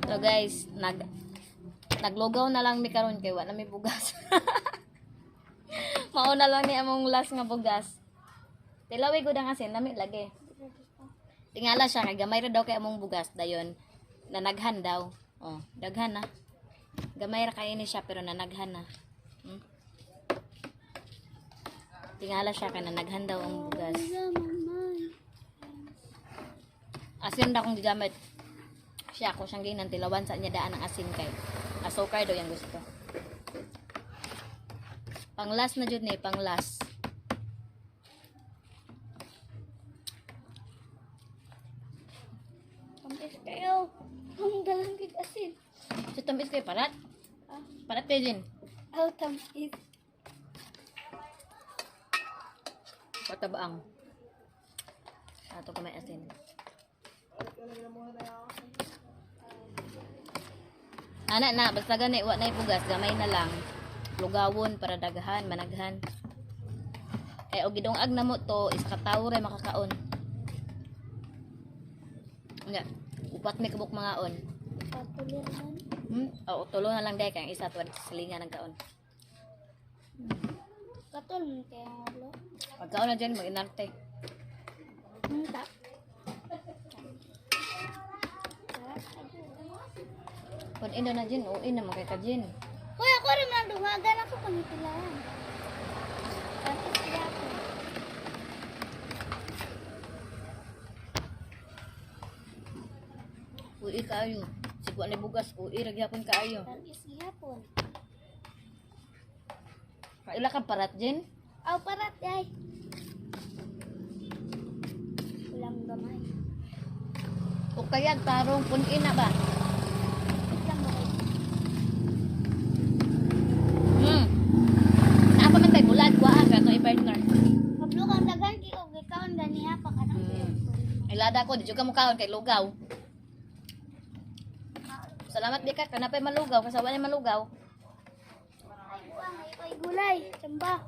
So guys, naglugaw na lang mi karon kay wala mi bugas. Mauna lang ni among last nga bugas. Tilawi gud ang asin, lami lagi. Tingala siya kay gamay ra daw kay among bugas dayon. Nanaghan daw. Oh, daghan na. Gamay ra kay ni siya pero nanaghan na. Tingala siya kay nanaghan daw ang bugas. Asin na akong gigamit. Siya ako siyang ginan tilawan sa niya daan ang asin kay asukar daw yung gusto. Panglas na jud ni, panglas. Tamis kayo. Ang dalang kig asin. So tamis kay parat. Parat kay din. Oh, tamis. Patabaang. Ato ka may asin. Ana na, basta gani wa na bugas, gamay na lang. Lugawon para daghan, managhan. Eh og gidungag na mo to, is katawo ray makakaon. Nga, upat mi kabuk mga on. Patuliran. O tulo na lang day kay isa tuwad sa silingan ng kaon. Katol mo kaya ulo. Pagkaon na dyan, mag-inarte. Tak. Kung ino na dyan, uwi na mga ka dyan. Hoy, ako rin mandumagan ako pangitilaan. Tapos siya ako. Uwi kaayo. Sigwa na bugas, uwi, ragyapon kaayo. Tapos siya po. Kaila ka parat dyan? Aw, parat ay. Walang gamay. O kaya tarong punin na ba? Isang gamay. Naapa man tayo bulag, kuhaan ka itong i-partner. Pablo kang dagan ki og ikaw ang ganiya pa ka nang Ilada ko, di ka mo kaon kay lugaw. Salamat di ka, kanapay malugaw, kasawa na malugaw. Ay gulay, tsamba.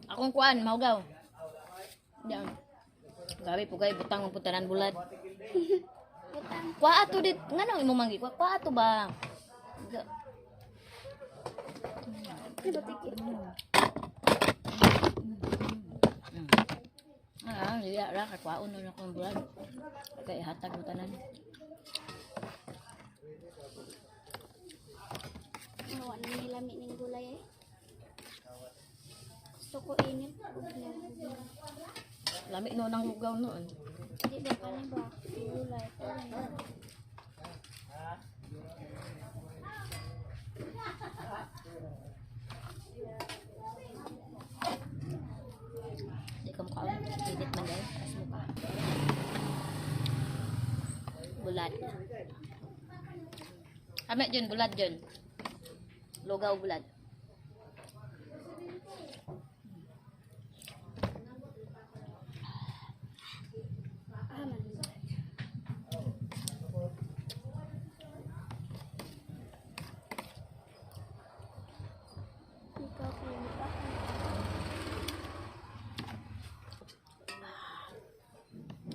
Akong kuan, maugaw. Diyan. Gabi po kayo, butang ang putanan bulad. Butang. Kuha ato dit, nga nang imo manggi, kuha ato ba? Liya ra, kakwaon na akong bulad. Kaya ihatag mo tanan. Nawa na nilami ng gulay eh. Gusto ko init. Lami no ng lugaw noon. Hindi ba ka na ba? Gulay. Di ka mukha ulit. Init man dahil. Taas mo ka. Bulad. Kami dyan, bulad dyan. Lugaw bulad.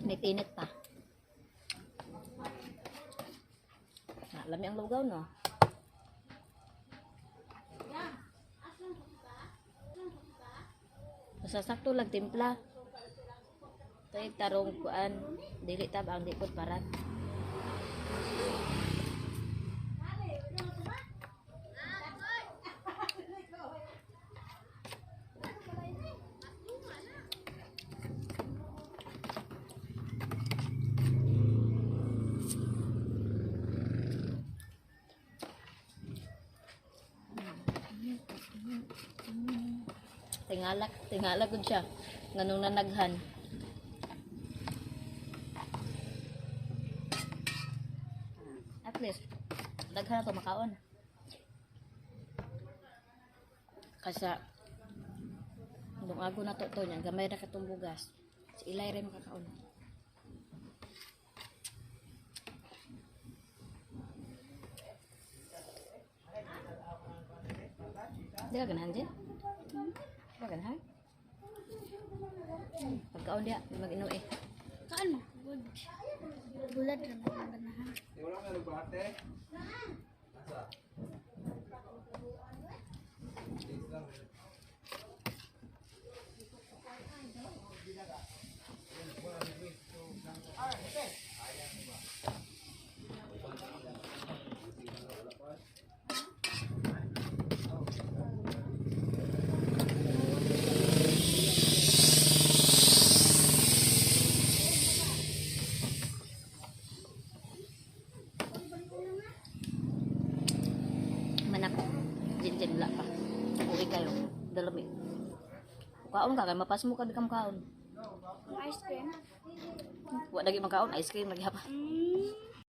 Init-init pa. Lami ang lugaw, no? Masasakto lang timpla. Ito tarong kuan. Dili tab ang dikot parat. Tingala gud siya. Nganong nanaghan. At least, daghan na to makaon. Kasa, dungago na to niya. Gamay na katong bugas. Si ilay rin makakaon. Di ka ganahan dyan? Di ka ganahan? Pagkaon dia, mag-ino eh. Kaan mo? Good. Bulad rin ang ganahan. Manak. Jin wala pa. Uwi kayo. Dalami. Kaon ka kay mapas mo ka di kam kaon. Ice cream. Wa lagi makaon ice cream lagi apa. Mm.